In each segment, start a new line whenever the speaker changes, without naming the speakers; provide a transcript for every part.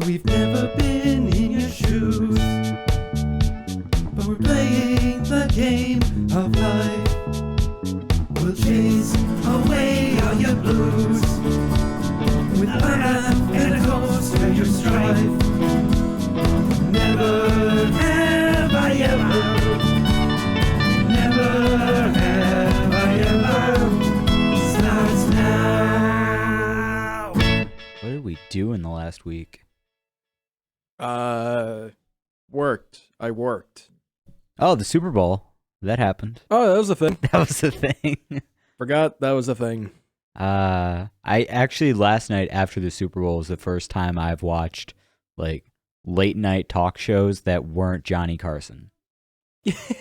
We've never been in your shoes, but we're playing the game of life. We'll chase away all your blues with fun and a coaster your strife. Never have I ever, never have I ever, starts now.
What did we do in the last week?
Worked. I worked.
Oh, the Super Bowl. That happened.
Oh, that was a thing.
That was the thing.
Forgot that was a thing.
I actually last night after the Super Bowl was the first time I've watched like late night talk shows that weren't Johnny Carson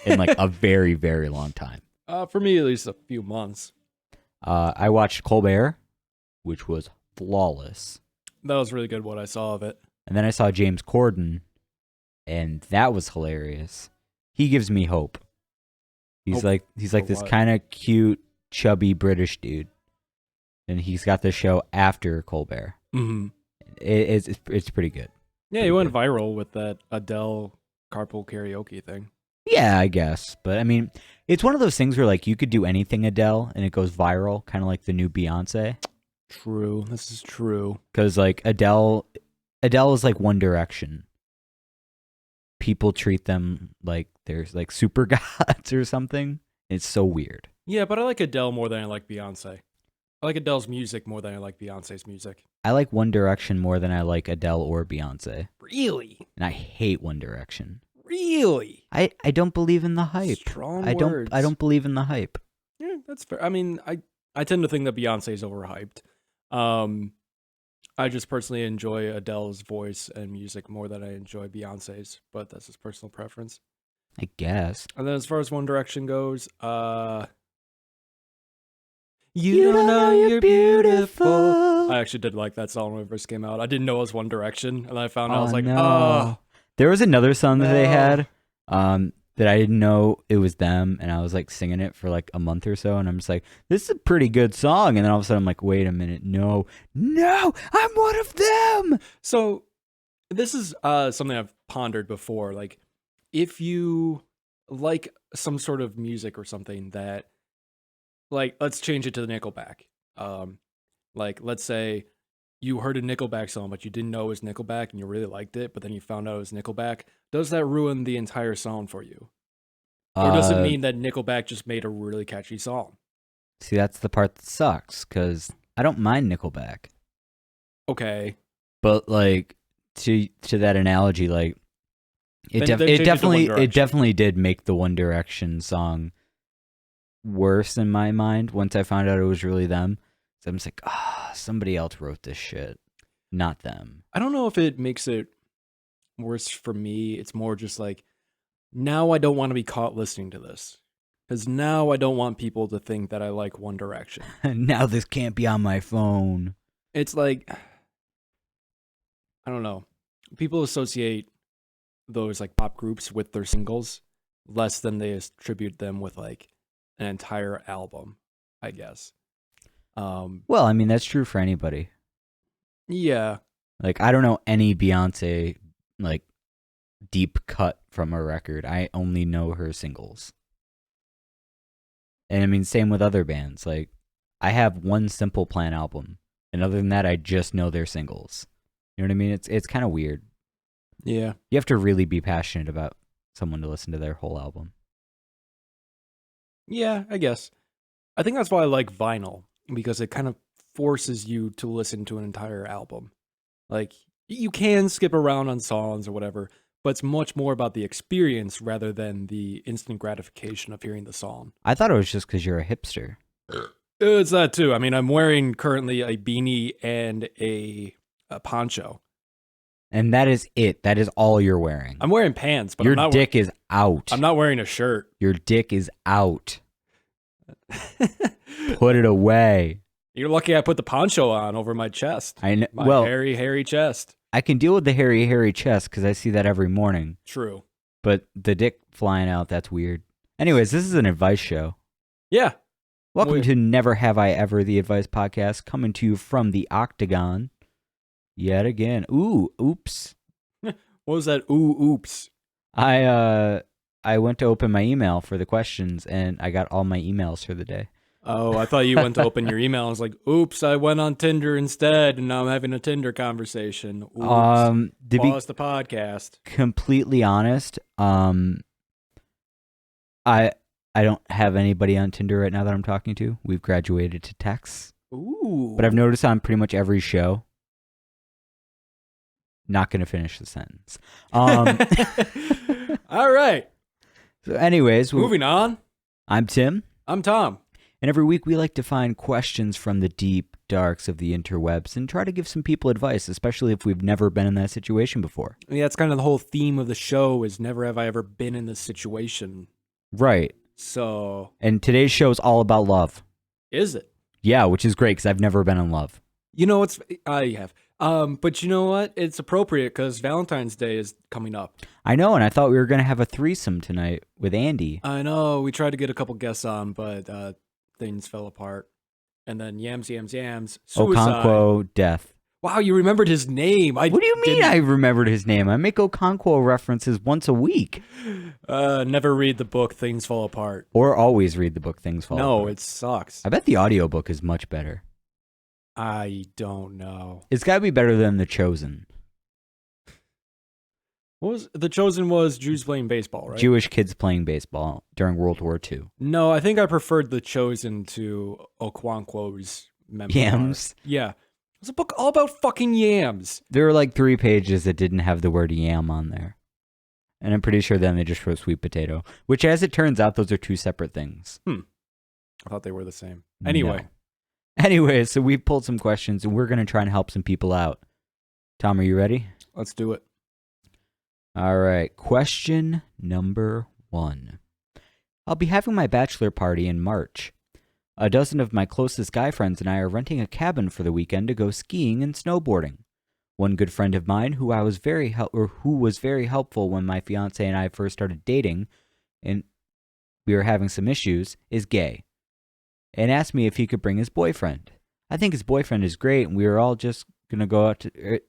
in like a very, very long time.
For me, at least a few months.
I watched Colbert, which was flawless.
That was really good what I saw of it.
And then I saw James Corden, and that was hilarious. He gives me hope. He's like this kind of cute, chubby British dude, and he's got the show after Colbert.
Mm-hmm.
It's pretty good.
Yeah, he went viral with that Adele carpool karaoke thing.
Yeah, I guess. But I mean, it's one of those things where like you could do anything Adele and it goes viral, kind of like the new Beyonce.
True. This is true.
Because like Adele is like One Direction. People treat them like they're like super gods or something. It's so weird.
Yeah, but I like Adele more than I like Beyonce. I like Adele's music more than I like Beyonce's music.
I like One Direction more than I like Adele or Beyonce.
Really?
And I hate One Direction.
Really?
I don't believe in the hype.
Strong
words. I don't believe in the hype.
Yeah, that's fair. I mean, I tend to think that Beyonce is overhyped. I just personally enjoy Adele's voice and music more than I enjoy Beyonce's, but that's just personal preference.
I guess.
And then as far as One Direction goes, You don't know you're beautiful. I actually did like that song when it first came out. I didn't know it was One Direction, and I found out I was like,
no.
oh.
There was another song that they had that I didn't know it was them, and I was like singing it for like a month or so, and I'm just like, this is a pretty good song. And then all of a sudden I'm like, wait a minute, no, I'm one of them.
So this is something I've pondered before. Like, if you like some sort of music or something that, like, let's change it to the Nickelback. Like, let's say you heard a Nickelback song, but you didn't know it was Nickelback and you really liked it, but then you found out it was Nickelback. Does that ruin the entire song for you? Or does it mean that Nickelback just made a really catchy song?
See, that's the part that sucks, because I don't mind Nickelback.
Okay.
But, like, to that analogy, like, it
Then
definitely did make the One Direction song worse in my mind once I found out it was really them. So I'm just like, somebody else wrote this shit, not them.
I don't know if it makes it worse for me. It's more just like, now I don't want to be caught listening to this. Because now I don't want people to think that I like One Direction.
Now this can't be on my phone.
It's like, I don't know. People associate those like pop groups with their singles less than they attribute them with like an entire album, I guess.
Well, I mean, that's true for anybody.
Yeah.
Like, I don't know any Beyonce, like, deep cut from a record. I only know her singles. And I mean, same with other bands. Like, I have one Simple Plan album, and other than that, I just know their singles. You know what I mean? It's kind of weird.
Yeah.
You have to really be passionate about someone to listen to their whole album.
Yeah, I guess. I think that's why I like vinyl, because it kind of forces you to listen to an entire album. Like, you can skip around on songs or whatever, but it's much more about the experience rather than the instant gratification of hearing the song.
I thought it was just because you're a hipster.
It's that too. I mean, I'm wearing currently a beanie and a poncho.
And that is it. That is all you're wearing.
I'm wearing pants, but
your
I'm not
dick is out.
I'm not wearing a shirt.
Your dick is out. Put it away.
You're lucky I put the poncho on over my chest.
I know.
My
Well,
hairy chest.
I can deal with the hairy chest because I see that every morning.
True.
But the dick flying out, that's weird. Anyways, this is an advice show.
Yeah.
Welcome to Never Have I Ever, the advice podcast, coming to you from the Octagon. Yet again. Ooh, oops.
What was that? Ooh, oops.
I went to open my email for the questions, and I got all my emails for the day.
Oh, I thought you went to open your email. I was like, oops, I went on Tinder instead, and now I'm having a Tinder conversation. Oops.
To
Pause the podcast.
Completely honest, I don't have anybody on Tinder right now that I'm talking to. We've graduated to text.
Ooh.
But I've noticed on pretty much every show. Not going to finish the sentence.
All right.
So anyways,
moving on.
I'm Tim.
I'm Tom.
And every week we like to find questions from the deep darks of the interwebs and try to give some people advice, especially if we've never been in that situation before.
Yeah, that's kind of the whole theme of the show is never have I ever been in this situation.
Right.
So.
And today's show is all about love.
Is it?
Yeah, which is great because I've never been in love.
You know what's... I have. But you know what? It's appropriate because Valentine's Day is coming up.
I know, and I thought we were going to have a threesome tonight with Andy.
I know. We tried to get a couple guests on, but things fell apart. And then yams, suicide.
Okonkwo, death.
Wow, you remembered his name.
What do you mean I remembered his name? I make Okonkwo references once a week.
Never read the book Things Fall Apart.
Or always read the book Things Fall Apart.
No, it sucks.
I bet the audiobook is much better.
I don't know.
It's got to be better than The Chosen.
What was The Chosen was Jews playing baseball, right?
Jewish kids playing baseball during World War II.
No, I think I preferred The Chosen to Okonkwo's memoir.
Yams?
Yeah. It was a book all about fucking yams.
There were like 3 pages that didn't have the word yam on there. And I'm pretty sure then they just wrote sweet potato, which as it turns out, those are 2 separate things.
I thought they were the same. Anyway.
No. Anyway, so we pulled some questions and we're going to try and help some people out. Tom, are you ready?
Let's do it.
All right. Question number 1. I'll be having my bachelor party in March. A dozen of my closest guy friends and I are renting a cabin for the weekend to go skiing and snowboarding. One good friend of mine, who was very helpful when my fiance and I first started dating, and we were having some issues, is gay, and asked me if he could bring his boyfriend. I think his boyfriend is great, and we are all just gonna go out to.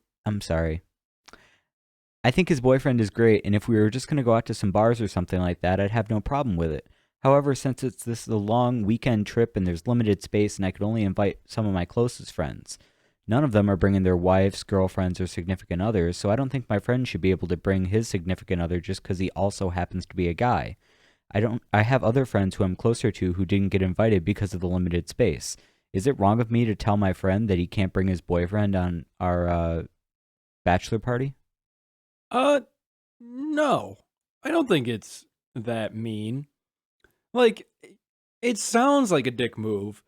I think his boyfriend is great, and if we were just gonna go out to some bars or something like that, I'd have no problem with it. However, since this is a long weekend trip and there's limited space and I could only invite some of my closest friends, none of them are bringing their wives, girlfriends, or significant others, so I don't think my friend should be able to bring his significant other just because he also happens to be a guy. I have other friends who I'm closer to who didn't get invited because of the limited space. Is it wrong of me to tell my friend that he can't bring his boyfriend on our bachelor party?
No. I don't think it's that mean. Like, it sounds like a dick move,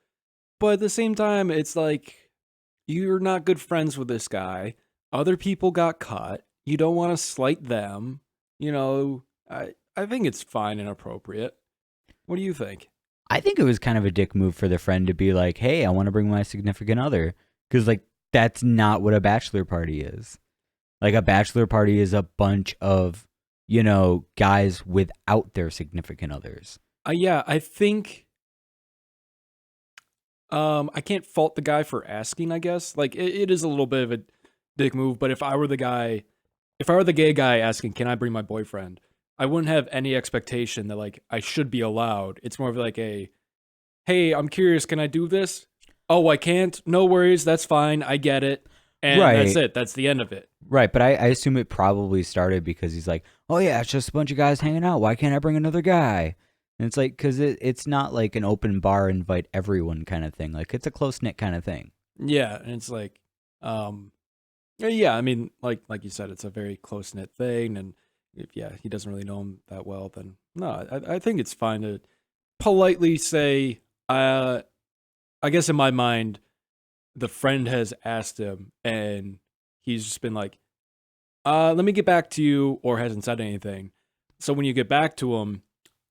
but at the same time, it's like, you're not good friends with this guy. Other people got cut. You don't want to slight them. You know, I think it's fine and appropriate. What do you think?
I think it was kind of a dick move for the friend to be like, hey, I want to bring my significant other. Because, like, that's not what a bachelor party is. Like, a bachelor party is a bunch of, you know, guys without their significant others.
Yeah, I think... I can't fault the guy for asking, I guess. Like, it is a little bit of a dick move, but if I were the gay guy asking, can I bring my boyfriend? I wouldn't have any expectation that, like, I should be allowed. It's more of like hey, I'm curious, can I do this? Oh, I can't? No worries, that's fine, I get it. And
right.
That's it, that's the end of it.
Right, but I assume it probably started because he's like, oh yeah, it's just a bunch of guys hanging out. Why can't I bring another guy? And it's like, because it's not like an open bar, invite everyone kind of thing. Like, it's a close-knit kind of thing.
Yeah, and it's like, yeah, I mean, like you said, it's a very close-knit thing, and if, he doesn't really know him that well, then no, I think it's fine to politely say, I guess in my mind, the friend has asked him, and he's just been like, let me get back to you, or hasn't said anything. So when you get back to him,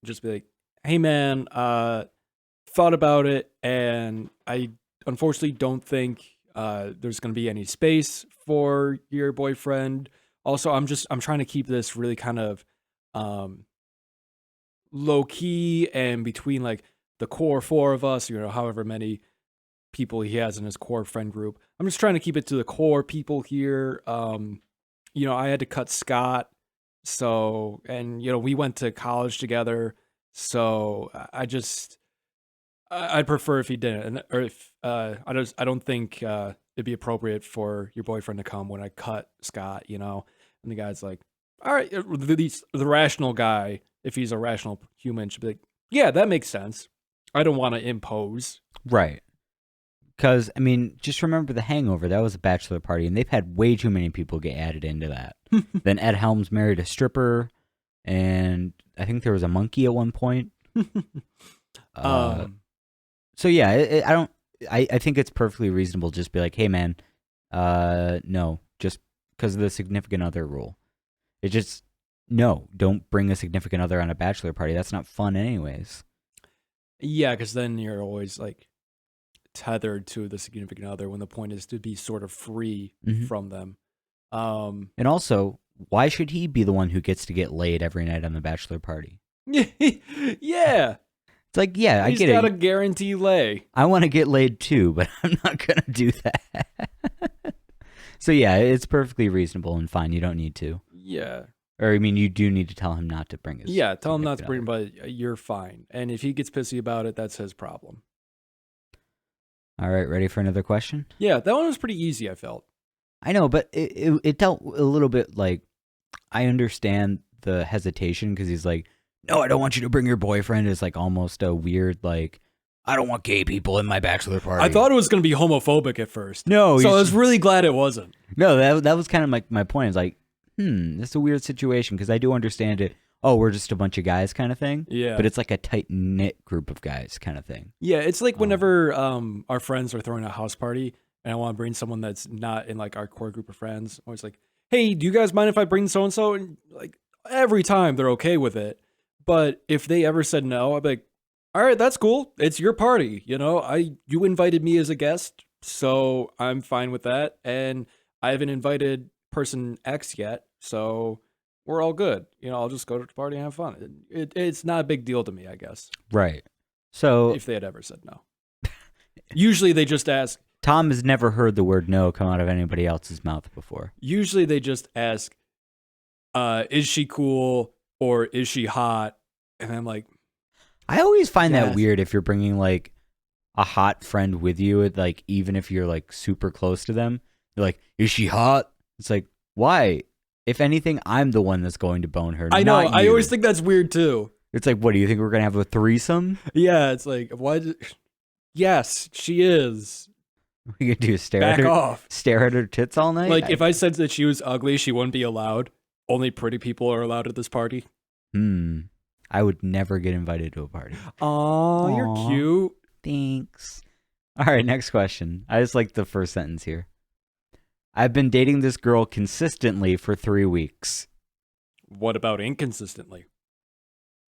just be like, hey man, thought about it, and I unfortunately don't think there's going to be any space for your boyfriend. Also, I'm trying to keep this really kind of low key and between like the core 4 of us, you know, however many people he has in his core friend group. I'm just trying to keep it to the core people here. I had to cut Scott. So, and we went to college together. So I'd prefer if he didn't, or if I don't think it'd be appropriate for your boyfriend to come when I cut Scott. And the guy's like, all right, the rational guy, if he's a rational human, should be like, yeah, that makes sense. I don't want to impose.
Right. Because, I mean, just remember The Hangover. That was a bachelor party, and they've had way too many people get added into that. Then Ed Helms married a stripper, and I think there was a monkey at one point. So, yeah, I think it's perfectly reasonable to just be like, hey, man, no, just because of the significant other rule. No, don't bring a significant other on a bachelor party. That's not fun anyways.
Yeah, because then you're always like tethered to the significant other when the point is to be sort of free from them.
And also, why should he be the one who gets to get laid every night on the bachelor party?
Yeah.
It's like, yeah, I get it.
He's got a guarantee lay.
I want to get laid too, but I'm not going to do that. So yeah, it's perfectly reasonable and fine. You don't need to.
Yeah.
Or, I mean, you do need to tell him not to bring his...
Yeah, tell him not to bring him, but you're fine. And if he gets pissy about it, that's his problem.
All right, ready for another question?
Yeah, that one was pretty easy, I felt.
I know, but it dealt a little bit like... I understand the hesitation because he's like, no, I don't want you to bring your boyfriend. It's like almost a weird, like, I don't want gay people in my bachelor party.
I thought it was going to be homophobic at first.
No.
So I was really glad it wasn't.
No, that was kind of my point. It's like, that's a weird situation because I do understand it. Oh, we're just a bunch of guys kind of thing.
Yeah.
But it's like a tight-knit group of guys kind of thing.
Yeah, it's like whenever our friends are throwing a house party and I want to bring someone that's not in like our core group of friends. I'm always like, hey, do you guys mind if I bring so-and-so? And like every time they're okay with it. But if they ever said no, I'd be like, all right, that's cool. It's your party. You invited me as a guest, so I'm fine with that. And I haven't invited person X yet, so we're all good. I'll just go to the party and have fun. It's not a big deal to me, I guess.
Right. So
if they had ever said no. Usually they just ask.
Tom has never heard the word no come out of anybody else's mouth before.
Usually they just ask, is she cool or is she hot? And I'm like,
I always find that weird if you're bringing like a hot friend with you, like even if you're like super close to them, you're like, is she hot? It's like, why? If anything, I'm the one that's going to bone her.
I know.
Not
I
you.
always think that's weird too.
It's like, what do you think we're gonna have a threesome?
Yeah, it's like, why? Yes, she is.
We could do
Back off.
Stare at her tits all night.
Like if I said that she was ugly, she wouldn't be allowed. Only pretty people are allowed at this party.
I would never get invited to a party.
Aw, you're cute.
Thanks. All right, next question. I just like the first sentence here. I've been dating this girl consistently for 3 weeks.
What about inconsistently?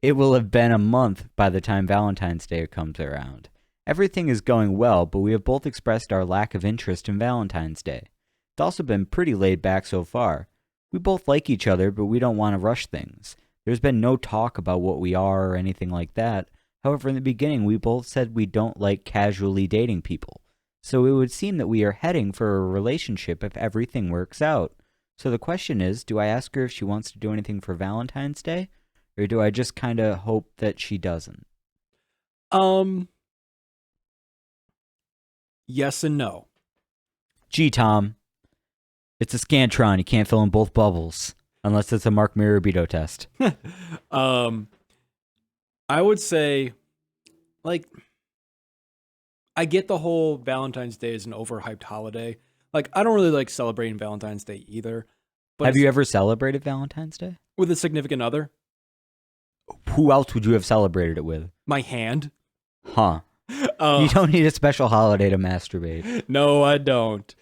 It will have been a month by the time Valentine's Day comes around. Everything is going well, but we have both expressed our lack of interest in Valentine's Day. It's also been pretty laid back so far. We both like each other, but we don't want to rush things. There's been no talk about what we are or anything like that. However, in the beginning, we both said we don't like casually dating people. So it would seem that we are heading for a relationship if everything works out. So the question is, do I ask her if she wants to do anything for Valentine's Day? Or do I just kind of hope that she doesn't?
Yes and no.
Gee, Tom. It's a Scantron. You can't fill in both bubbles. Unless it's a Mark Mirabito test.
I would say, like, I get the whole Valentine's Day is an overhyped holiday. Like, I don't really like celebrating Valentine's Day either. But
have you ever celebrated Valentine's Day?
With a significant other?
Who else would you have celebrated it with?
My hand.
Huh. You don't need a special holiday to masturbate.
No, I don't.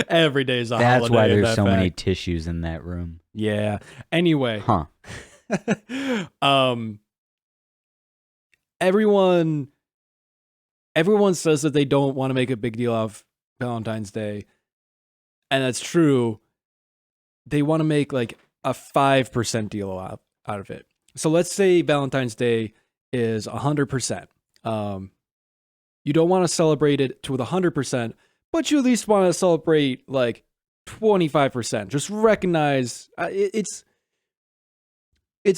Every day's a holiday.
That's why there's so many tissues in that room.
Yeah. Anyway.
Huh.
Everyone says that they don't want to make a big deal of Valentine's Day. And that's true. They want to make like a 5% deal out of it. So let's say Valentine's Day is 100%. you don't want to celebrate it to the 100%, but you at least want to celebrate like 25%. Just recognize it's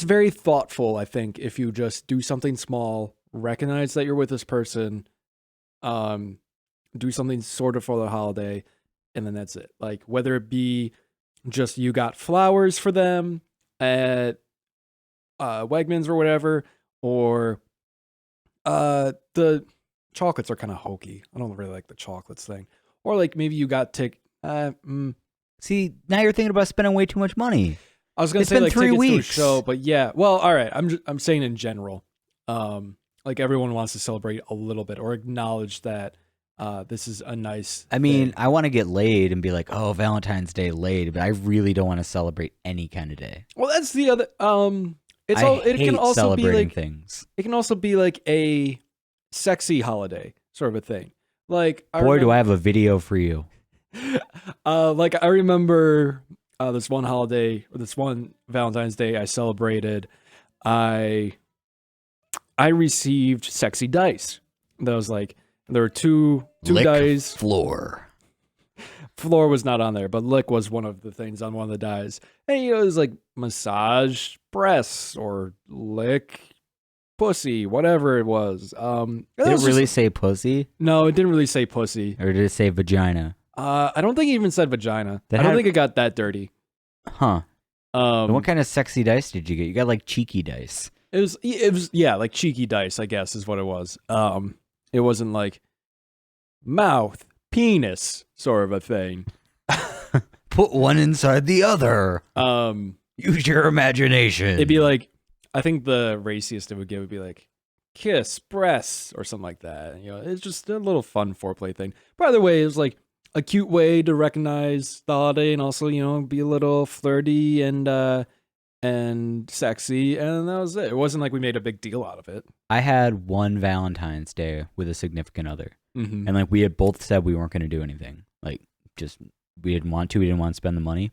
very thoughtful, I think, if you just do something small, recognize that you're with this person, do something sort of for the holiday, and then that's it. Like, whether it be just you got flowers for them at Wegmans or whatever, or the chocolates are kind of hokey. I don't really like the chocolates thing. Or like maybe you got
See, now you're thinking about spending way too much money.
I was gonna say
been
like
3
tickets
weeks.
to a show, but yeah. Well, all right. I'm saying in general, like everyone wants to celebrate a little bit or acknowledge that this is a nice.
I mean,
thing.
I want to get laid and be like, oh, Valentine's Day laid, but I really don't want to celebrate any kind of day.
Well, that's the other. It
hate
can also be
celebrating
like
things.
it can also be like a sexy holiday sort of a thing. Like,
Do I have a video for you?
Like I remember this one holiday, or this one Valentine's Day I celebrated. I received sexy dice. That was like there were two
Lick
dice.
floor.
Floor was not on there, but lick was one of the things on one of the dice. And it was like massage breasts or lick pussy, whatever it was.
Did it really say pussy?
No, it didn't really say pussy.
Or did it say vagina?
I don't think it even said vagina. I don't think it got that dirty.
Huh. And what kind of sexy dice did you get? You got like cheeky dice.
It was yeah, like cheeky dice, I guess is what it was. It wasn't like mouth, penis sort of a thing.
Put one inside the other. Use your imagination.
It'd be like, I think the raciest it would give would be like kiss, breasts, or something like that. You know, it's just a little fun foreplay thing. By the way, it was like a cute way to recognize the holiday and also, you know, be a little flirty and sexy, and that was it. It wasn't like we made a big deal out of it.
I had one Valentine's Day with a significant other.
Mm-hmm.
And like we had both said we weren't going to do anything. Like just we didn't want to spend the money.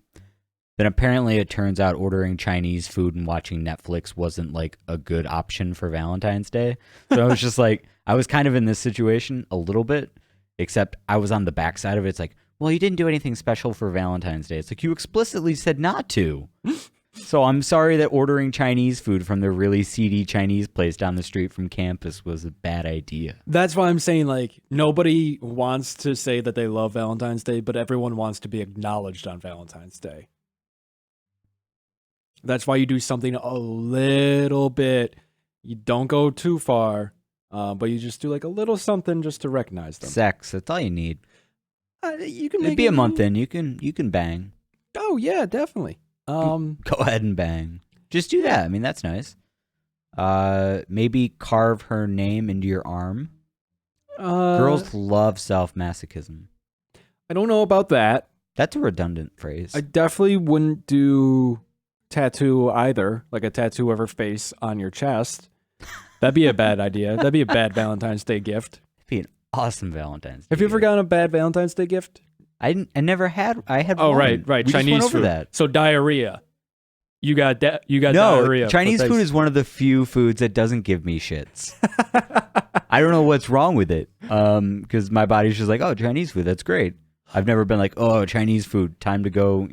Then apparently it turns out ordering Chinese food and watching Netflix wasn't like a good option for Valentine's Day. So I was just like, I was kind of in this situation a little bit, except I was on the backside of it. It's like, well, you didn't do anything special for Valentine's Day. It's like you explicitly said not to. So I'm sorry that ordering Chinese food from the really seedy Chinese place down the street from campus was a bad idea.
That's why I'm saying, like, nobody wants to say that they love Valentine's Day, but everyone wants to be acknowledged on Valentine's Day. That's why you do something a little bit. You don't go too far, but you just do like a little something just to recognize them.
Sex, that's all you need.
You can
It'd be a month in. You can bang.
Oh yeah, definitely.
Go ahead and bang. Just do that. I mean, that's nice. Maybe carve her name into your arm. Girls love self-masochism.
I don't know about that.
That's a redundant phrase.
I definitely wouldn't do tattoo either, like a tattoo of her face on your chest. That'd be a bad idea. That'd be a bad Valentine's Day gift.
It'd be an awesome Valentine's Day.
Have you ever gotten a bad Valentine's Day gift?
I never had. I had.
Oh,
one.
right.
We
Chinese
just went over
food.
that.
So diarrhea. You got
No,
diarrhea.
Chinese food is one of the few foods that doesn't give me shits. I don't know what's wrong with it. Because my body's just like, oh, Chinese food, that's great. I've never been like, oh, Chinese food, time to go,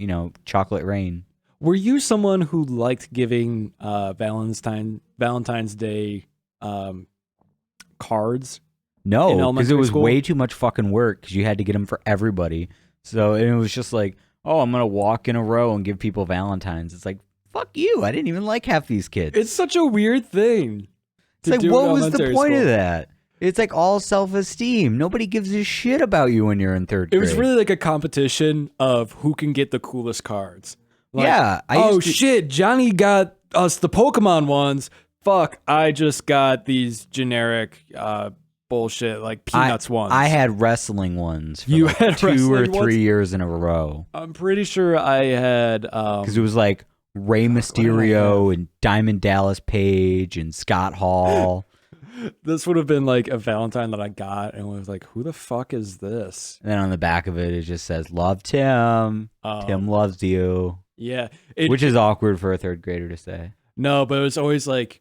chocolate rain.
Were you someone who liked giving Valentine's Day cards?
No, because it was
school?
way too much fucking work because you had to get them for everybody. So it was just like, oh, I'm going to walk in a row and give people Valentines. It's like, fuck you. I didn't even like half these kids.
It's such a weird thing.
It's like, what was the point of that? It's like all self-esteem. Nobody gives a shit about you when you're in third grade.
It was really like a competition of who can get the coolest cards. Like,
yeah.
Shit, Johnny got us the Pokemon ones. Fuck, I just got these generic bullshit like Peanuts ones.
I had wrestling ones for
You had
2 or 3
ones?
years in a row.
I'm pretty sure I had...
Because it was like Rey Mysterio and Diamond Dallas Page and Scott Hall.
This would have been like a Valentine that I got and was like, who the fuck is this?
And then on the back of it, it just says, love Tim. Tim loves you.
Yeah.
Which is awkward for a third grader to say.
No, but it was always like,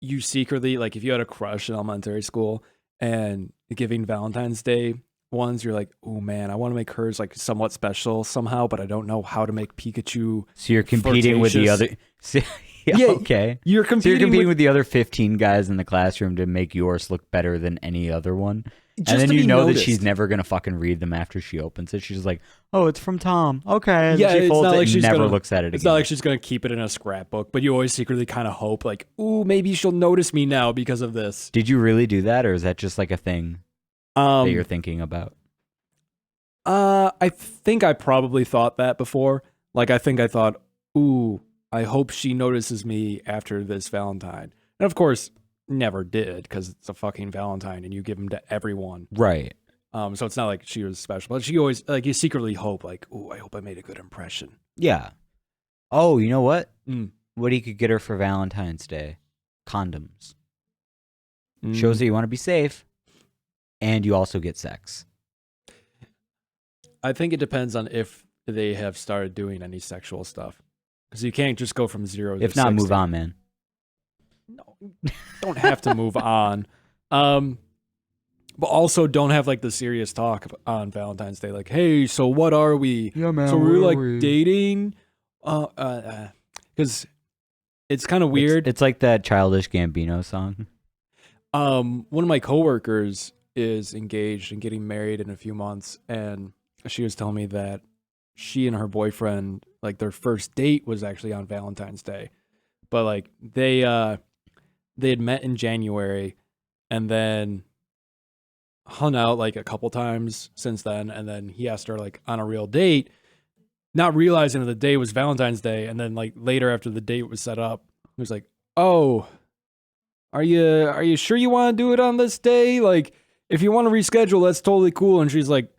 you secretly, like if you had a crush in elementary school and giving Valentine's Day ones, you're like, oh man, I want to make hers like somewhat special somehow, but I don't know how to make Pikachu.
So you're competing with the other.
Yeah,
okay.
You're competing
with the other 15 guys in the classroom to make yours look better than any other one.
just
And then
to
you
be
know
noticed.
that she's never going to fucking read them after she opens it. She's just like, oh, it's from Tom. Okay. And
Yeah,
she
it's
folds
not
it
like
and
she's
never
gonna-
looks at it
It's
again.
not like she's gonna keep it in a scrapbook, but you always secretly kind of hope, like, ooh, maybe she'll notice me now because of this.
Did you really do that, or is that just like a thing that you're thinking about?
I think I probably thought that before. Like, I think I thought, ooh, I hope she notices me after this Valentine. And of course, never did, because it's a fucking Valentine and you give them to everyone.
Right.
So it's not like she was special, but she always, like, you secretly hope, like, ooh, I hope I made a good impression.
Yeah. Oh, you know what?
Mm.
What you could get her for Valentine's Day? Condoms.
Mm.
Shows that you want to be safe, and you also get sex.
I think it depends on if they have started doing any sexual stuff. Because you can't just go from 0 to
If not,
60.
move on, man.
No, don't have to move on. But also don't have like the serious talk on Valentine's Day. Like, hey, so what are we?
Yeah, man.
So we're like dating? Because it's kind of weird.
It's like that Childish Gambino song.
One of my coworkers is engaged and getting married in a few months, and she was telling me that she and her boyfriend, like their first date was actually on Valentine's Day, but like they had met in January and then hung out like a couple times since then, and then he asked her like on a real date, not realizing that the day was Valentine's Day, and then like later after the date was set up, he was like, "Oh, are you sure you want to do it on this day? Like, if you want to reschedule, that's totally cool." And she's like,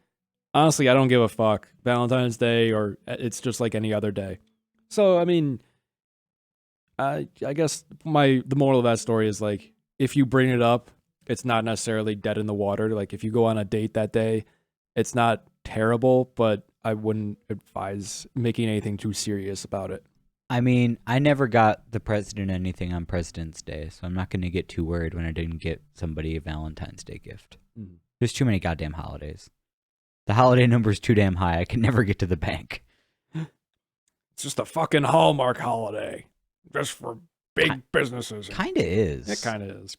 "Honestly, I don't give a fuck. Valentine's Day, or it's just like any other day." So, I mean, I guess the moral of that story is like, if you bring it up, it's not necessarily dead in the water. Like, if you go on a date that day, it's not terrible, but I wouldn't advise making anything too serious about it.
I mean, I never got the president anything on President's Day, so I'm not going to get too worried when I didn't get somebody a Valentine's Day gift.
Mm.
There's too many goddamn holidays. The holiday number is too damn high. I can never get to the bank.
It's just a fucking Hallmark holiday, just for big businesses.
Kinda is.
It kind of is,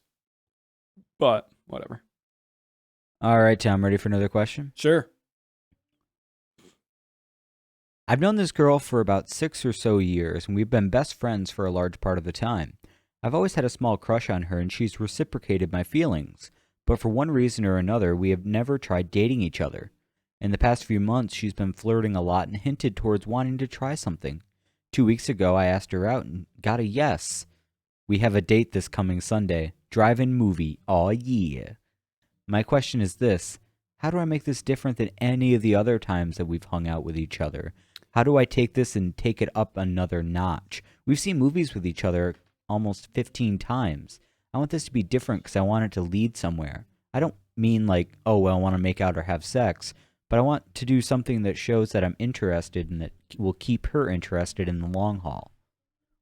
but whatever.
All right, Tom, ready for another question?
Sure.
I've known this girl for about 6 or so years, and we've been best friends for a large part of the time. I've always had a small crush on her, and she's reciprocated my feelings. But for one reason or another, we have never tried dating each other. In the past few months, she's been flirting a lot and hinted towards wanting to try something. 2 weeks ago, I asked her out and got a yes. We have a date this coming Sunday. Drive-in movie. Aw, yeah. My question is this. How do I make this different than any of the other times that we've hung out with each other? How do I take this and take it up another notch? We've seen movies with each other almost 15 times. I want this to be different because I want it to lead somewhere. I don't mean like, oh, well, I want to make out or have sex, but I want to do something that shows that I'm interested and that will keep her interested in the long haul.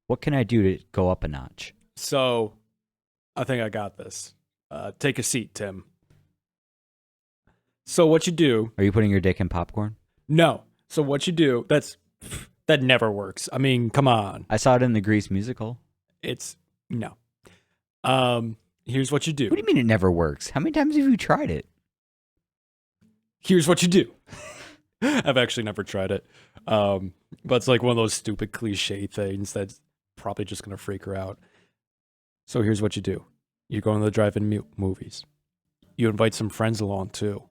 What can I do to go up a notch?
So, I think I got this. Take a seat, Tim. So what you do?
Are you putting your dick in popcorn?
No. So what you do? That never works. I mean, come on.
I saw it in the Grease musical.
It's no. Here's what you do.
What do you mean it never works? How many times have you tried it?
Here's what you do. I've actually never tried it. But it's like one of those stupid cliche things that's probably just going to freak her out. So here's what you do. You go to the drive-in movies. You invite some friends along too.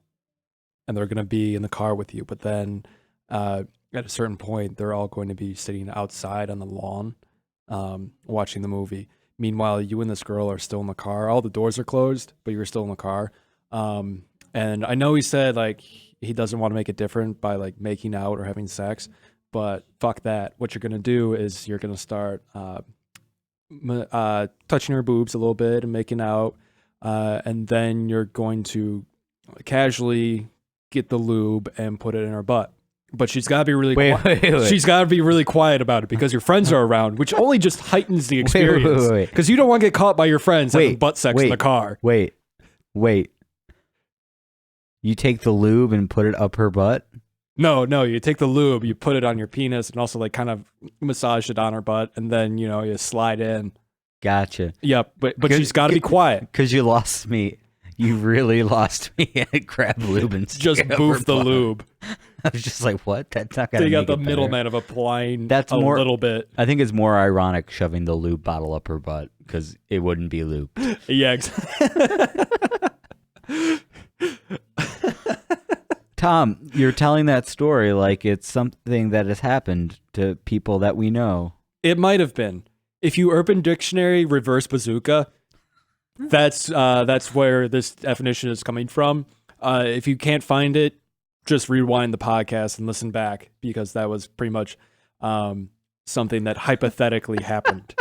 And they're going to be in the car with you. But then at a certain point, they're all going to be sitting outside on the lawn watching the movie. Meanwhile, you and this girl are still in the car. All the doors are closed, but you're still in the car. And I know he said like he doesn't want to make it different by like making out or having sex, but fuck that. What you're gonna do is you're gonna start touching her boobs a little bit and making out, and then you're going to casually get the lube and put it in her butt. But she's got to be really quiet. She's got to be really quiet about it because your friends are around, which only just heightens the experience. Because you don't want to get caught by your friends having butt sex in the car.
Wait. You take the lube and put it up her butt?
No, you take the lube, you put it on your penis, and also like kind of massage it on her butt, and then you slide in.
Gotcha.
Yep, but she's got to be quiet.
Because you lost me. You really lost me at grab lube and
Just boof the lube.
I was just like, what? That's not gonna.
So you got
make
the
it
middleman of applying.
That's
a
more,
little bit.
I think it's more ironic shoving the lube bottle up her butt because it wouldn't be lube.
Yeah.
Tom, you're telling that story like it's something that has happened to people that we know.
It might have been. If you Urban Dictionary reverse bazooka, that's where this definition is coming from. If you can't find it, just rewind the podcast and listen back, because that was pretty much something that hypothetically happened.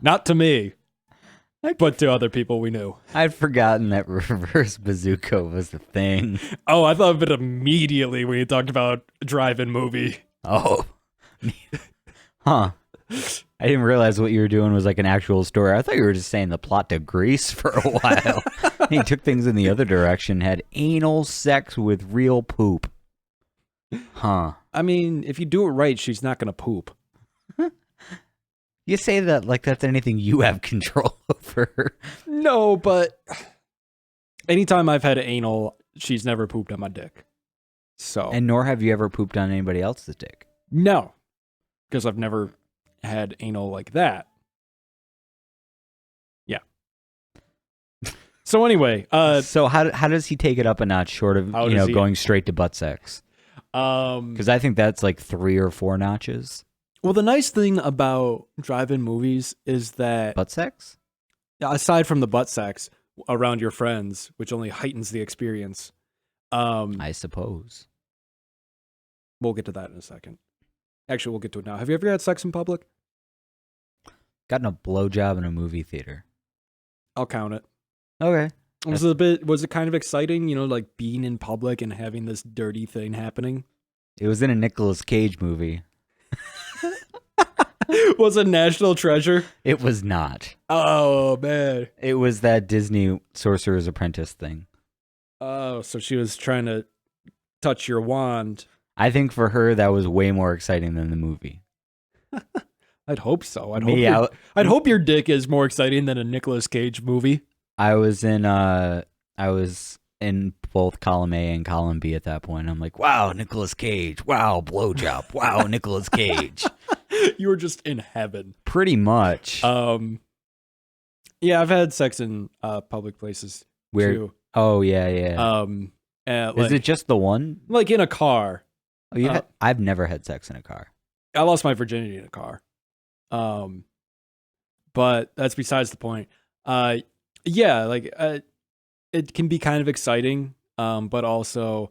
Not to me, but to other people we knew.
I'd forgotten that reverse bazooka was the thing.
Oh, I thought of it immediately when you talked about drive-in movie.
Oh. Huh. I didn't realize what you were doing was like an actual story. I thought you were just saying the plot to Grease for a while. He took things in the other direction, had anal sex with real poop. Huh.
I mean, if you do it right, she's not going to poop.
You say that like that's anything you have control over.
No, but anytime I've had anal, she's never pooped on my dick. So,
And nor have you ever pooped on anybody else's dick.
No, because I've never had anal like that. Yeah. So anyway,
so how does he take it up a notch short of going straight to butt sex? Because I think that's like 3 or 4 notches.
Well, the nice thing about drive-in movies is that
butt sex,
aside from the butt sex around your friends, which only heightens the experience,
I suppose.
We'll get to that in a second. Actually, we'll get to it now. Have you ever had sex in public?
Gotten a blowjob in a movie theater.
I'll count it.
Okay.
Was it kind of exciting, like being in public and having this dirty thing happening?
It was in a Nicolas Cage movie.
Was it National Treasure?
It was not.
Oh, man.
It was that Disney Sorcerer's Apprentice thing.
Oh, so she was trying to touch your wand.
I think for her, that was way more exciting than the movie.
I'd hope so. I'd hope your dick is more exciting than a Nicolas Cage movie.
I was in both column A and column B at that point. I'm like, wow, Nicolas Cage. Wow, blowjob. Wow, Nicolas Cage.
You were just in heaven.
Pretty much.
Yeah, I've had sex in public places too.
Oh, yeah. Is it just the one?
Like in a car.
Oh, I've never had sex in a car.
I lost my virginity in a car. But that's besides the point. Yeah, like it can be kind of exciting, but also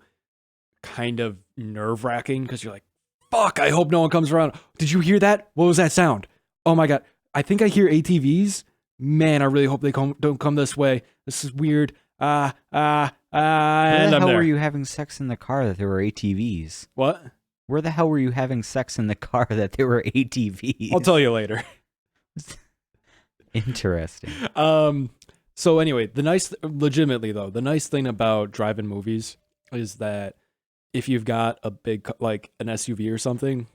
kind of nerve-wracking because you're like, fuck, I hope no one comes around. Did you hear that? What was that sound? Oh my God. I think I hear ATVs. Man, I really hope they don't come this way. This is weird.
Where the hell were you having sex in the car that there were ATVs?
What?
Where the hell were you having sex in the car that there were ATVs?
I'll tell you later.
Interesting.
So anyway, the nice thing about drive-in movies is that if you've got a big, like an SUV or something,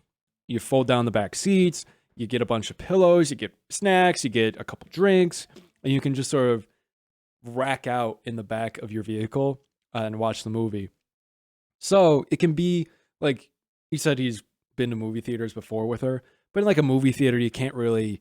you fold down the back seats, you get a bunch of pillows, you get snacks, you get a couple drinks, and you can just sort of rack out in the back of your vehicle and watch the movie. So it can be like, he said he's been to movie theaters before with her, but in like a movie theater, you can't really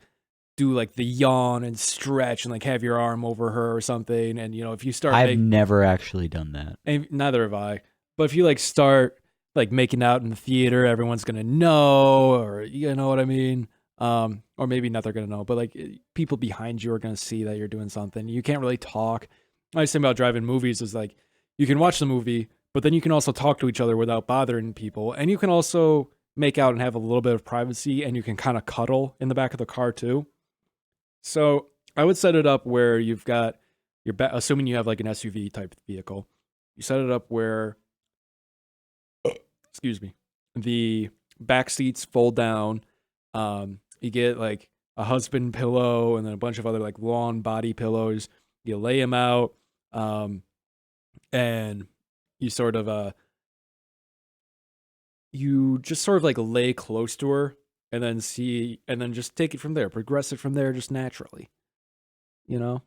do like the yawn and stretch and like have your arm over her or something. And if you start,
I've never actually done that.
And neither have I. But if you like start like making out in the theater, everyone's gonna know, or you know what I mean. Or maybe not they're gonna know, but like people behind you are gonna see that you're doing something. You can't really talk. The nice thing about drive-in movies is like you can watch the movie, but then you can also talk to each other without bothering people, and you can also make out and have a little bit of privacy, and you can kind of cuddle in the back of the car too. So I would set it up where you've got your assuming you have like an SUV type vehicle, you set it up where, excuse me, the back seats fold down. You get like a husband pillow and then a bunch of other like lawn body pillows. You lay them out, and you sort of you just sort of like lay close to her and then just take it from there, progress it from there just naturally, you know?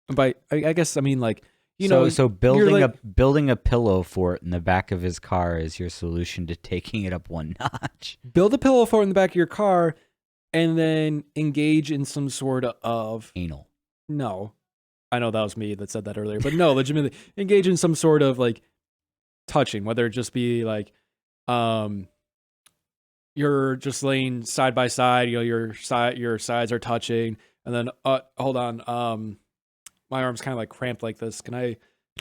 And I guess I mean like,
so building
like,
building a pillow fort in the back of his car is your solution to taking it up one notch.
build a pillow fort in the back of your car and then engage in some sort of
Anal.
no. I know that was me that said that earlier, but no, legitimately engage in some sort of like touching, whether it just be like you're just laying side by side, your sides are touching, and then hold on, my arm's kind of like cramped like this. Can I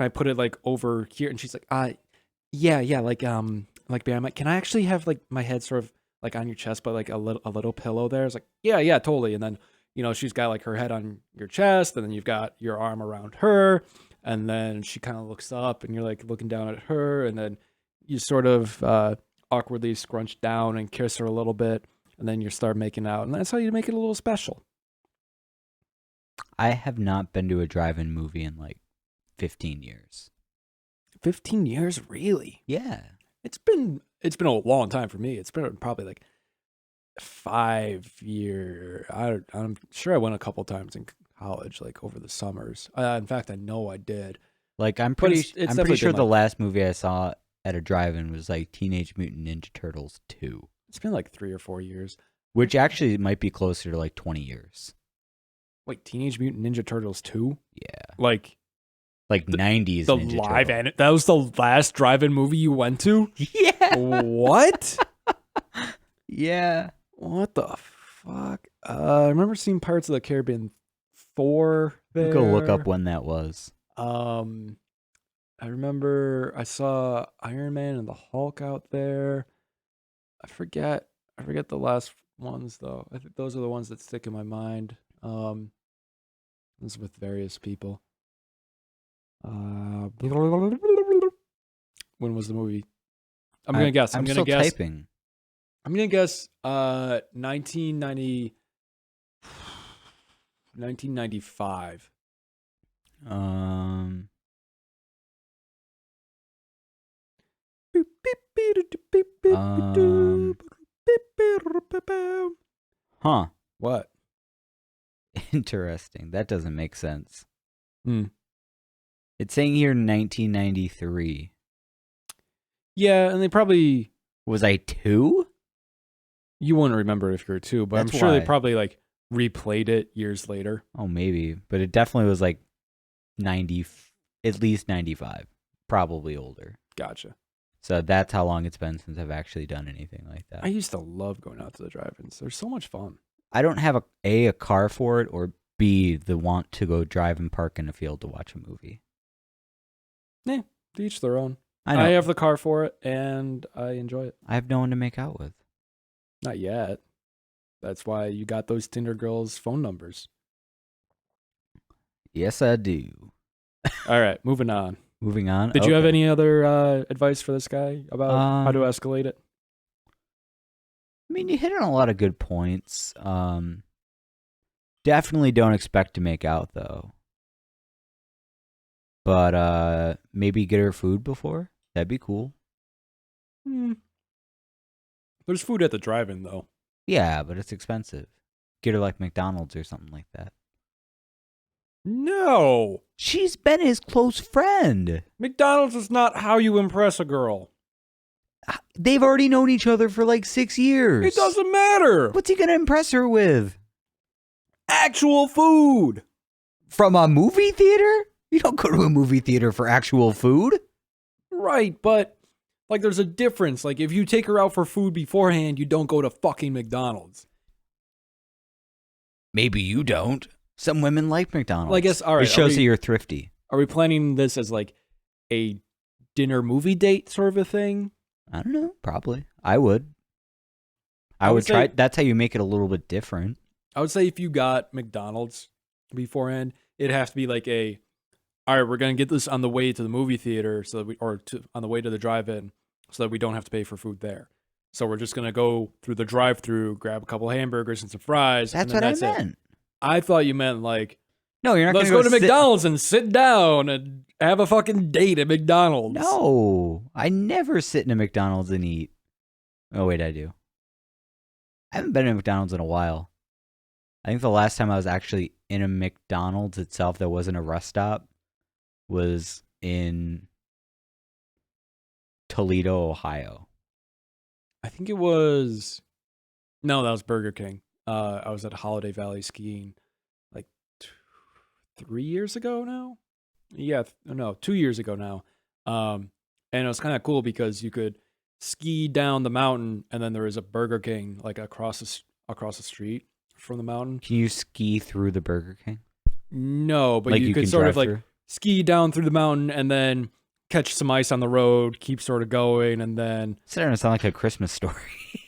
put it like over here? And she's like, yeah, like behind can I actually have like my head sort of like on your chest, but like a little pillow there? It's like, yeah, totally. And then, she's got like her head on your chest, and then you've got your arm around her, and then she kind of looks up, and you're like looking down at her, and then you sort of awkwardly scrunch down and kiss her a little bit, and then you start making out, and that's how you make it a little special.
I have not been to a drive-in movie in like 15 years.
15 years, really?
Yeah.
It's been a long time for me. It's been probably like 5 years. I'm sure I went a couple times in college, like over the summers. In fact, I know I did.
Like I'm pretty sure the last movie I saw at a drive-in was like Teenage Mutant Ninja Turtles 2.
It's been like 3 or 4 years.
Which actually might be closer to like 20 years.
Wait, Teenage Mutant Ninja Turtles 2?
Yeah.
Like
90s
the
Ninja
live
Turtle.
that was the last drive-in movie you went to?
Yeah.
What?
Yeah.
What the fuck? I remember seeing Pirates of the Caribbean 4 there.
Go look up when that was.
I remember I saw Iron Man and the Hulk out there. I forget the last ones though. I think those are the ones that stick in my mind. This with various people. When was the movie? I'm gonna guess. I'm gonna guess.
Typing.
I'm gonna guess. 1995.
Huh.
What?
Interesting. That doesn't make sense.
Hmm.
It's saying here 1993.
Yeah, and they probably...
Was I 2?
You wouldn't remember it if you were 2, but
That's
I'm sure
why.
they probably like replayed it years later.
Oh, maybe. But it definitely was like 90, at least 95. Probably older.
Gotcha.
So that's how long it's been since I've actually done anything like that.
I used to love going out to the drive-ins. They're so much fun.
I don't have a car for it, or B, the want to go drive and park in a field to watch a movie.
Yeah, to each their own.
I know.
I have the car for it, and I enjoy it.
I have no one to make out with.
Not yet. That's why you got those Tinder girls' phone numbers.
Yes, I do.
All right, moving on.
Moving on.
Did you have any other advice for this guy about how to escalate it?
I mean, you hit on a lot of good points. Definitely don't expect to make out, though. But maybe get her food before? That'd be cool.
There's food at the drive-in, though.
Yeah, but it's expensive. Get her like McDonald's or something like that.
No!
She's been his close friend.
McDonald's is not how you impress a girl.
They've already known each other for like 6 years.
It doesn't matter.
What's he going to impress her with?
Actual food.
From a movie theater? You don't go to a movie theater for actual food.
Right, but like there's a difference. Like if you take her out for food beforehand, you don't go to fucking McDonald's.
Maybe you don't. Some women like McDonald's.
Well, I guess, all right.
It shows that you're thrifty.
Are we planning this as like a dinner movie date sort of a thing?
I don't know. Probably. I would. I
would
would try.
say-
That's how you make it a little bit different.
I would say if you got McDonald's beforehand, it'd have to be like all right, we're going to get this on the way to the movie theater on the way to the drive-in so that we don't have to pay for food there. So we're just going to go through the drive-thru, grab a couple hamburgers and some fries.
That's
and
what
then
I
it.
meant.
I thought you meant like
No, you're not
Let's
going
go to McDonald's and sit down and have a fucking date at McDonald's.
No, I never sit in a McDonald's and eat. Oh, wait, I do. I haven't been in McDonald's in a while. I think the last time I was actually in a McDonald's itself that wasn't a rest stop was in Toledo, Ohio.
I think it was... No, that was Burger King. I was at Holiday Valley skiing like 3 years ago now. Yeah, no, 2 years ago now. And it was kind of cool because you could ski down the mountain, and then there was a Burger King like across the street from the mountain.
Can you ski through the Burger King?
No, but
Like
you could
can
sort of
drive
like
through?
ski down through the mountain and then catch some ice on the road, keep sort of going, and then
It's starting to sound like a Christmas story.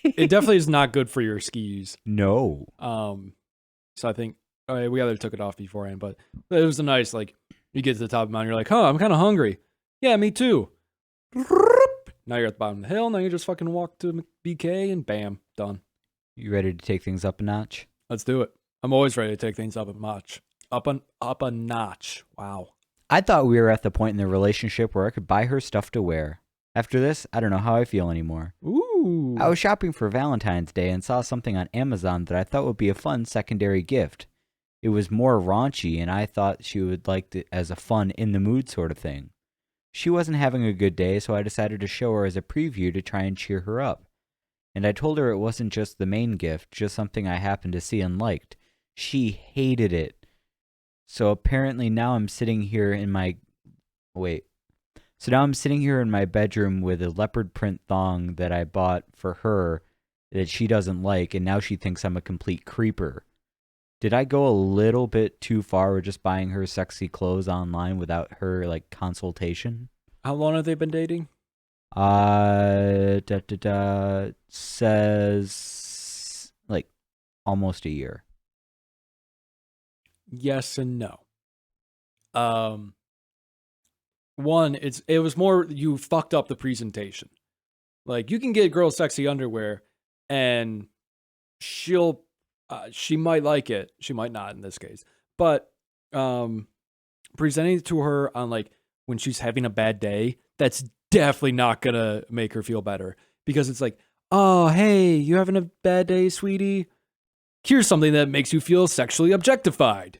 it definitely is not good for your skis.
No.
So I think we either took it off beforehand, but it was a nice, like, you get to the top of the mountain, you're like, I'm kind of hungry. Yeah, me too. Now you're at the bottom of the hill. Now you just fucking walk to BK and bam, done.
You ready to take things up a notch?
Let's do it. I'm always ready to take things up a notch. Up a notch. Wow.
I thought we were at the point in the relationship where I could buy her stuff to wear. After this, I don't know how I feel anymore.
Ooh.
I was shopping for Valentine's Day and saw something on Amazon that I thought would be a fun secondary gift. It was more raunchy, and I thought she would like it as a fun, in-the-mood sort of thing. She wasn't having a good day, so I decided to show her as a preview to try and cheer her up. And I told her it wasn't just the main gift, just something I happened to see and liked. She hated it. So apparently now I'm sitting here in my... So now I'm sitting here in my bedroom with a leopard print thong that I bought for her that she doesn't like, and now she thinks I'm a complete creeper. Did I go a little bit too far with just buying her sexy clothes online without her, like, consultation?
How long have they been dating?
Says, like, almost a year.
Yes and no. One, it was more you fucked up the presentation. Like, you can get girl sexy underwear, and she might like it. She might not in this case. But presenting it to her on, like, when she's having a bad day, that's definitely not gonna make her feel better. Because it's like, oh, hey, you having a bad day, sweetie? Here's something that makes you feel sexually objectified.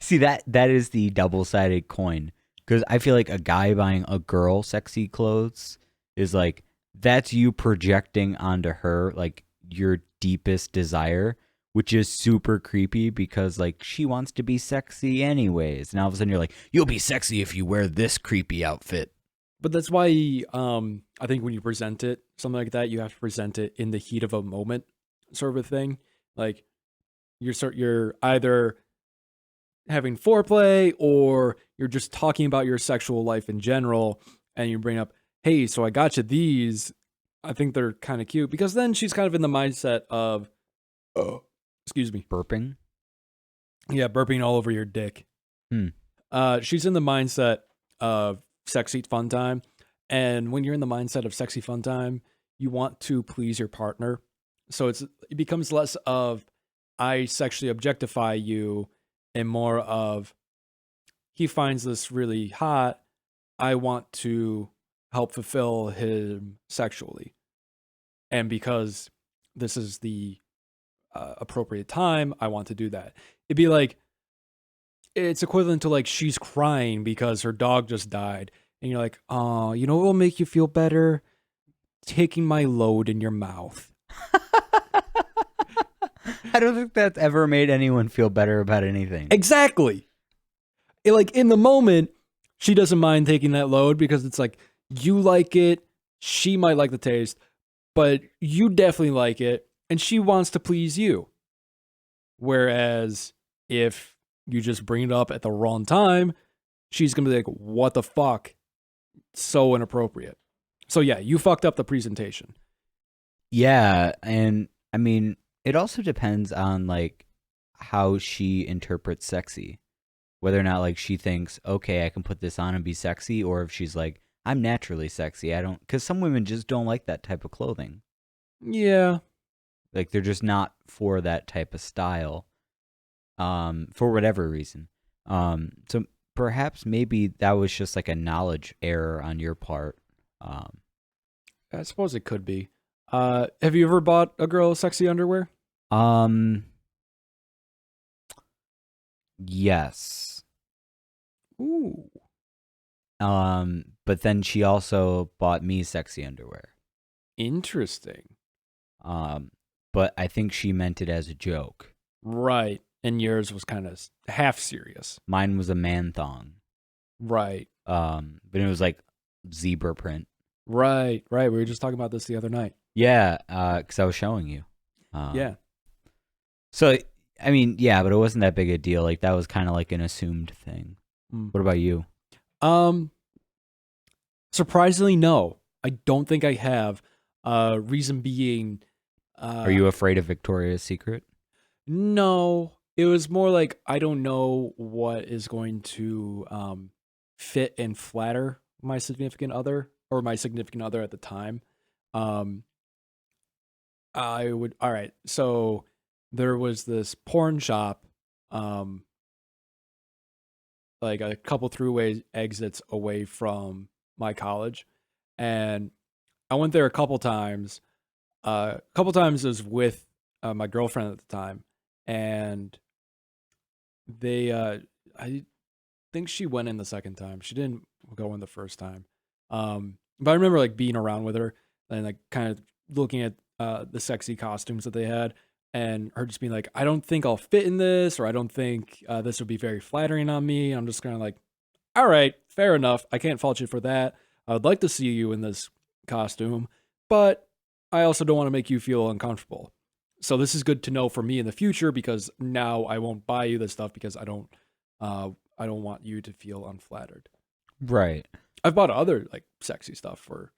See, that is the double-sided coin. Because I feel like a guy buying a girl sexy clothes is like, that's you projecting onto her, like, your deepest desire, which is super creepy because, like, she wants to be sexy anyways. And all of a sudden you're like, you'll be sexy if you wear this creepy outfit.
But that's why I think when you present it, something like that, you have to present it in the heat of a moment sort of a thing. Like, you're either having foreplay or you're just talking about your sexual life in general, and you bring up, hey, so I got you these. I think they're kind of cute, because then she's kind of in the mindset of, excuse me,
Burping?
yeah, burping all over your dick. She's in the mindset of sexy fun time, and when you're in the mindset of sexy fun time, you want to please your partner. So it becomes less of I sexually objectify you and more of he finds this really hot. I want to help fulfill him sexually. And because this is the appropriate time, I want to do that. It'd be like, it's equivalent to like she's crying because her dog just died. And you're like, oh, you know what will make you feel better? Taking my load in your mouth.
I don't think that's ever made anyone feel better about anything.
Exactly. Like, in the moment, she doesn't mind taking that load because it's like, you like it, she might like the taste, but you definitely like it, and she wants to please you. Whereas if you just bring it up at the wrong time, she's going to be like, what the fuck? So inappropriate. So yeah, you fucked up the presentation.
Yeah, and I mean, it also depends on like how she interprets sexy. Whether or not like she thinks, okay, I can put this on and be sexy, or if she's like, I'm naturally sexy. I don't, because some women just don't like that type of clothing.
Yeah.
Like they're just not for that type of style. For whatever reason. So perhaps maybe that was just like a knowledge error on your part.
I suppose it could be. Have you ever bought a girl sexy underwear?
Yes.
Ooh.
But then she also bought me sexy underwear.
Interesting.
But I think she meant it as a joke.
Right. And yours was kind of half serious.
Mine was a man thong.
Right.
But it was like zebra print.
Right. We were just talking about this the other night.
Yeah, because I was showing you.
Yeah.
So, I mean, yeah, but it wasn't that big a deal. Like, that was kind of like an assumed thing. What about you?
Surprisingly, no. I don't think I have. Reason being...
Are you afraid of Victoria's Secret?
No. It was more like I don't know what is going to fit and flatter my significant other, or my significant other at the time. I would... All right, so there was this porn shop, like a couple throughway exits away from my college, and I went there a couple times. A couple times was with my girlfriend at the time, and they I think she went in the second time. She didn't go in the first time. But I remember like being around with her and like kind of looking at the sexy costumes that they had, and her just being like, I don't think I'll fit in this, or I don't think this would be very flattering on me. I'm just kind of like, all right, fair enough. I can't fault you for that. I would like to see you in this costume, but I also don't want to make you feel uncomfortable. So this is good to know for me in the future, because now I won't buy you this stuff because I don't want you to feel unflattered.
Right.
I've bought other like sexy stuff for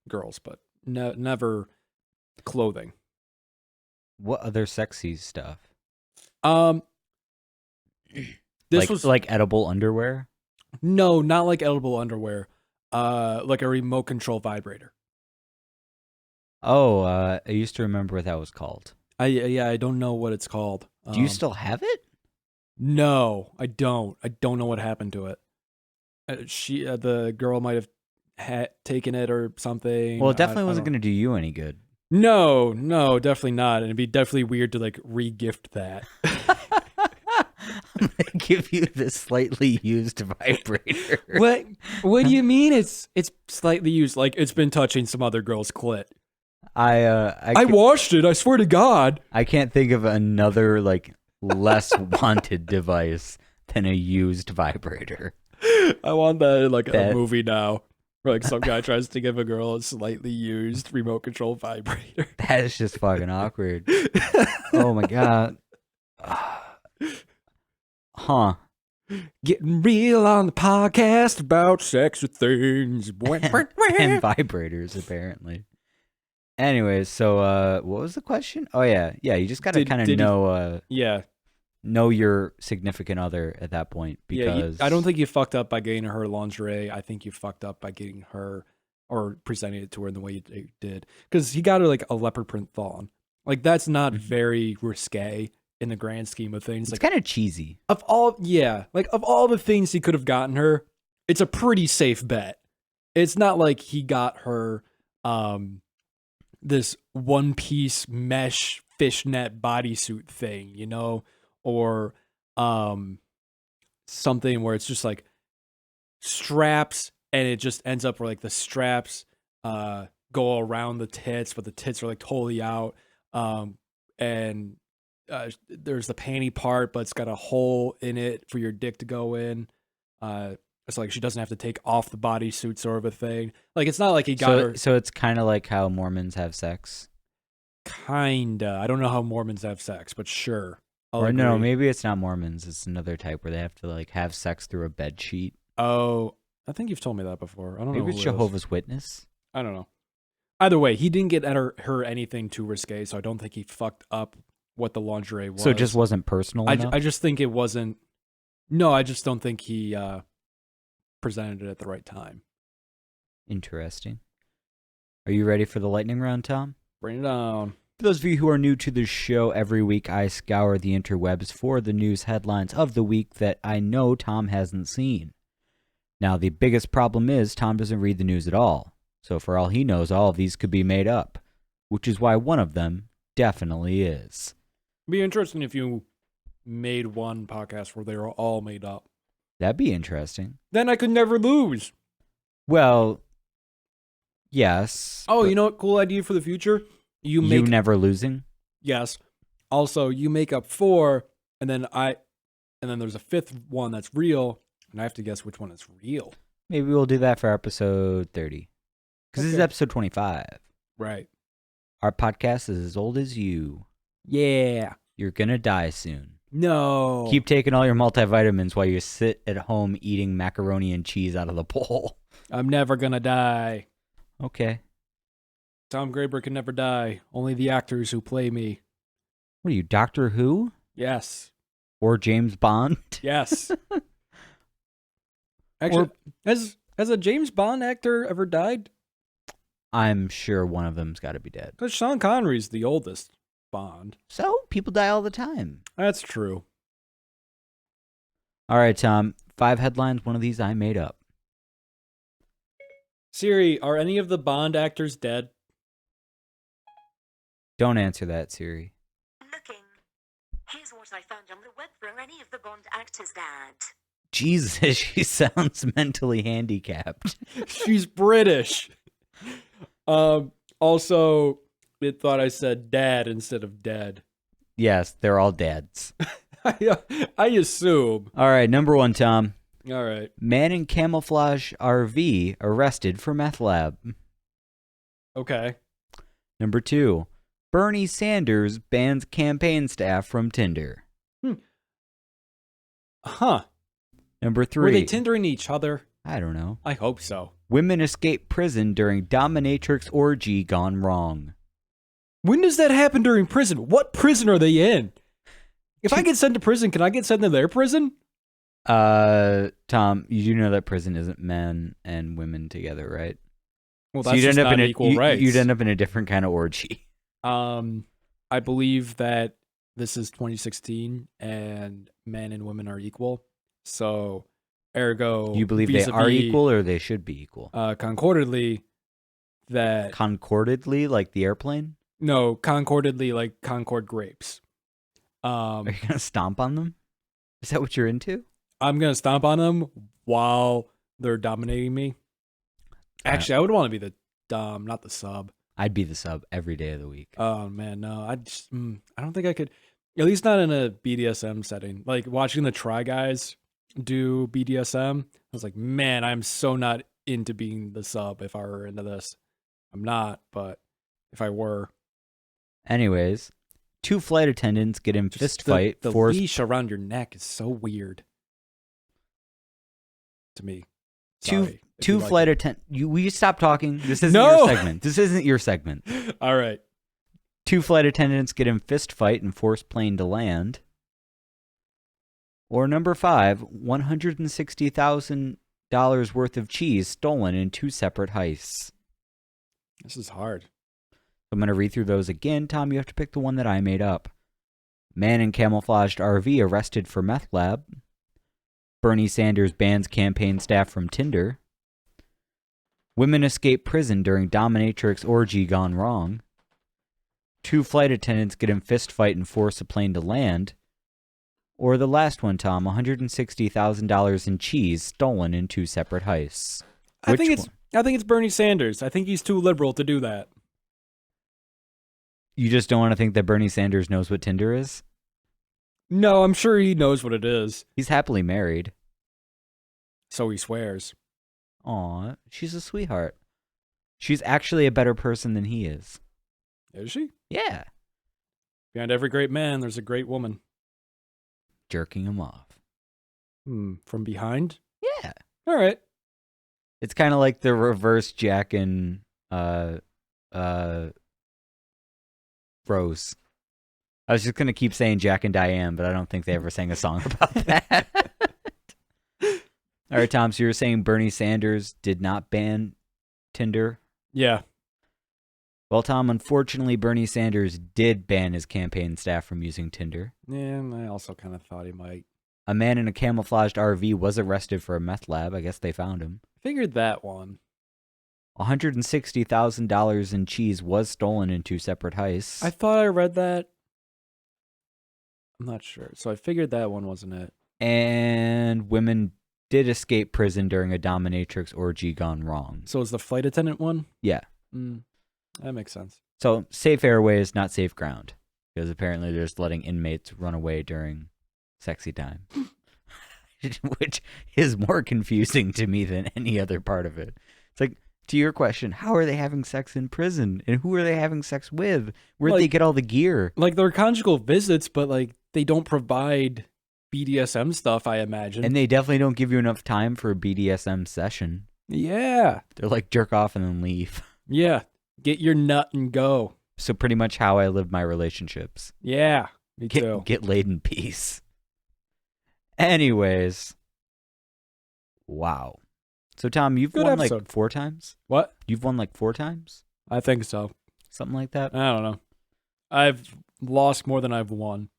girls, but never clothing.
What other sexy stuff?
This was
like edible underwear?
No, not like edible underwear. Like a remote control vibrator.
Oh, I used to remember what that was called.
I don't know what it's called.
Do you still have it?
No, I don't. I don't know what happened to it. The girl might have taken it or something.
Well, it definitely wasn't going to do you any good.
No, definitely not. And it'd be definitely weird to like re-gift that.
I'm going to give you this slightly used vibrator.
What do you mean it's slightly used? Like it's been touching some other girl's clit.
I
washed it, I swear to God.
I can't think of another like less wanted device than a used vibrator.
I want that in like a movie now. Where like some guy tries to give a girl a slightly used remote control vibrator.
That is just fucking awkward. Oh my God. Huh.
Getting real on the podcast about sexy things.
And vibrators, apparently. Anyways, so what was the question? Oh yeah, you just gotta kind of know. Know your significant other at that point, because
I don't think you fucked up by getting her lingerie. I think you fucked up by getting her or presenting it to her in the way you did, because he got her like a leopard print thong. Like that's not very risque in the grand scheme of things.
It's
like
kind of cheesy.
Of all the things he could have gotten her, it's a pretty safe bet. It's not like he got her this one piece mesh fishnet bodysuit thing, you know, or something where it's just like straps and it just ends up where like the straps go around the tits, but the tits are like totally out. And there's the panty part, but it's got a hole in it for your dick to go in. It's like she doesn't have to take off the bodysuit, sort of a thing. Like it's not like he got her.
So it's kind of like how Mormons have sex.
Kinda. I don't know how Mormons have sex, but sure.
Or no, maybe it's not Mormons. It's another type where they have to like have sex through a bed sheet.
Oh, I think you've told me that before. I don't know.
Maybe it's Jehovah's Witness.
I don't know. Either way, he didn't get at her anything too risque, so I don't think he fucked up what the lingerie was.
So it just wasn't personal enough?
I just think it wasn't. No, I just don't think he presented it at the right time.
Interesting. Are you ready for the lightning round, Tom?
Bring it on.
For those of you who are new to the show, every week I scour the interwebs for the news headlines of the week that I know Tom hasn't seen. Now, the biggest problem is Tom doesn't read the news at all. So for all he knows, all of these could be made up, which is why one of them definitely is.
It'd be interesting if you made one podcast where they were all made up.
That'd be interesting.
Then I could never lose.
Well, yes.
Oh, you know what? Cool idea for the future? You
never losing?
Yes. Also, you make up 4, and then there's a 5th one that's real, and I have to guess which one is real.
Maybe we'll do that for episode 30. Because this is episode 25.
Right.
Our podcast is as old as you.
Yeah.
You're going to die soon.
No.
Keep taking all your multivitamins while you sit at home eating macaroni and cheese out of the bowl.
I'm never going to die.
Okay.
Tom Graber can never die. Only the actors who play me.
What are you, Doctor Who?
Yes.
Or James Bond?
Yes. Actually, has a James Bond actor ever died?
I'm sure one of them's got to be dead.
Because Sean Connery's the oldest Bond.
So, people die all the time.
That's true.
All right, Tom. 5 headlines. One of these I made up.
Siri, are any of the Bond actors dead?
Don't answer that, Siri.
Looking. Here's what I found on the web for any of the Bond actors' dad.
Jesus, she sounds mentally handicapped.
She's British. Also, it thought I said dad instead of dead.
Yes, they're all dads.
I assume.
All right, number 1, Tom.
All right.
Man in camouflage RV arrested for meth lab.
Okay.
Number 2. Bernie Sanders bans campaign staff from Tinder.
Huh.
Number 3.
Were they Tindering each other?
I don't know.
I hope so.
Women escape prison during dominatrix orgy gone wrong.
When does that happen during prison? What prison are they in? If I get sent to prison, can I get sent to their prison?
Tom, you do know that prison isn't men and women together, right?
Well,
So
that's just not equal rights.
You'd end up in a different kind of orgy.
I believe that this is 2016 and men and women are equal. So, ergo,
You believe they are equal or they should be equal?
Concordedly, that
Concordedly, like the airplane?
no, concordedly like Concord grapes.
Are you gonna stomp on them? Is that what you're into?
I'm gonna stomp on them while they're dominating me. Actually, I would want to be the dom, not the sub.
I'd be the sub every day of the week.
Oh man, no, I don't think I could. At least not in a BDSM setting. Like watching the Try Guys do BDSM, I was like, man, I'm so not into being the sub. If I were into this, I'm not. But if I were,
anyways, 2 flight attendants get in fist fight.
The leash around your neck is so weird to me. Sorry,
two flight attendants. Will you stop talking? This isn't
No!
your segment. This isn't your segment.
All right.
2 flight attendants get in fist fight and force plane to land. Or number 5, $160,000 worth of cheese stolen in 2 separate heists.
This is hard.
I'm going to read through those again. Tom, you have to pick the one that I made up. Man in camouflaged RV arrested for meth lab. Bernie Sanders bans campaign staff from Tinder. Women escape prison during dominatrix orgy gone wrong. 2 flight attendants get in fist fight and force a plane to land. Or the last one, Tom, $160,000 in cheese stolen in 2 separate heists.
I think it's Bernie Sanders. I think he's too liberal to do that.
You just don't want to think that Bernie Sanders knows what Tinder is?
No, I'm sure he knows what it is.
He's happily married.
So he swears.
Aw, she's a sweetheart. She's actually a better person than he is.
Is she?
Yeah.
Behind every great man, there's a great woman.
Jerking him off.
From behind?
Yeah.
All right.
It's kind of like the reverse Jack and Rose. I was just going to keep saying Jack and Diane, but I don't think they ever sang a song about that. All right, Tom, so you were saying Bernie Sanders did not ban Tinder?
Yeah.
Well, Tom, unfortunately, Bernie Sanders did ban his campaign staff from using Tinder.
Yeah, I also kind of thought he might.
A man in a camouflaged RV was arrested for a meth lab. I guess they found him.
Figured that one.
$160,000 in cheese was stolen in 2 separate heists.
I thought I read that. I'm not sure. So I figured that one wasn't it.
And women did escape prison during a dominatrix orgy gone wrong.
So is the flight attendant one?
Yeah.
That makes sense.
So safe airways, not safe ground. Because apparently they're just letting inmates run away during sexy time. Which is more confusing to me than any other part of it. It's like, to your question, how are they having sex in prison? And who are they having sex with? Where'd they get all the gear?
Like, they're conjugal visits, but, like, they don't provide BDSM stuff, I imagine.
And they definitely don't give you enough time for a BDSM session.
Yeah.
They're like, jerk off and then leave.
Yeah. Get your nut and go.
So pretty much how I live my relationships.
Yeah. Me too.
Get laid in peace. Anyways. Wow. So, Tom, you've
Good
won
episode.
like 4 times?
What?
You've won like 4 times?
I think so.
Something like that?
I don't know. I've lost more than I've won.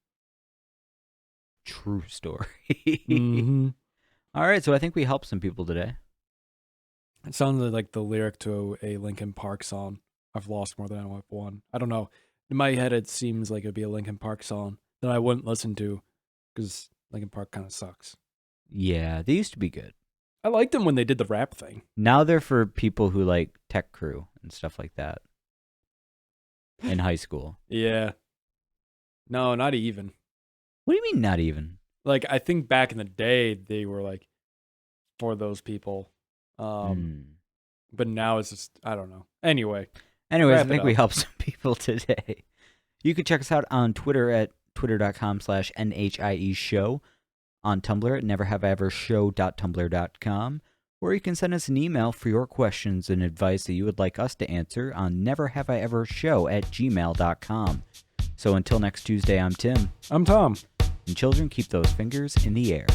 True story.
Mm-hmm.
All right, so I think we helped some people today.
It sounded like the lyric to a Linkin Park song. I've lost more than I've won. I don't know. In my head, it seems like it'd be a Linkin Park song that I wouldn't listen to because Linkin Park kind of sucks.
Yeah, they used to be good.
I liked them when they did the rap thing.
Now they're for people who like Tech Crew and stuff like that in high school.
Yeah. No, not even.
What do you mean not even?
Like, I think back in the day, they were like for those people. But now it's just, I don't know. Anyways,
I think we helped some people today. You can check us out on Twitter at twitter.com/NHIE show, on Tumblr at neverhaveevershow.tumblr.com, or you can send us an email for your questions and advice that you would like us to answer on neverhaveevershow@gmail.com. So until next Tuesday, I'm Tim.
I'm Tom.
And children, keep those fingers in the air.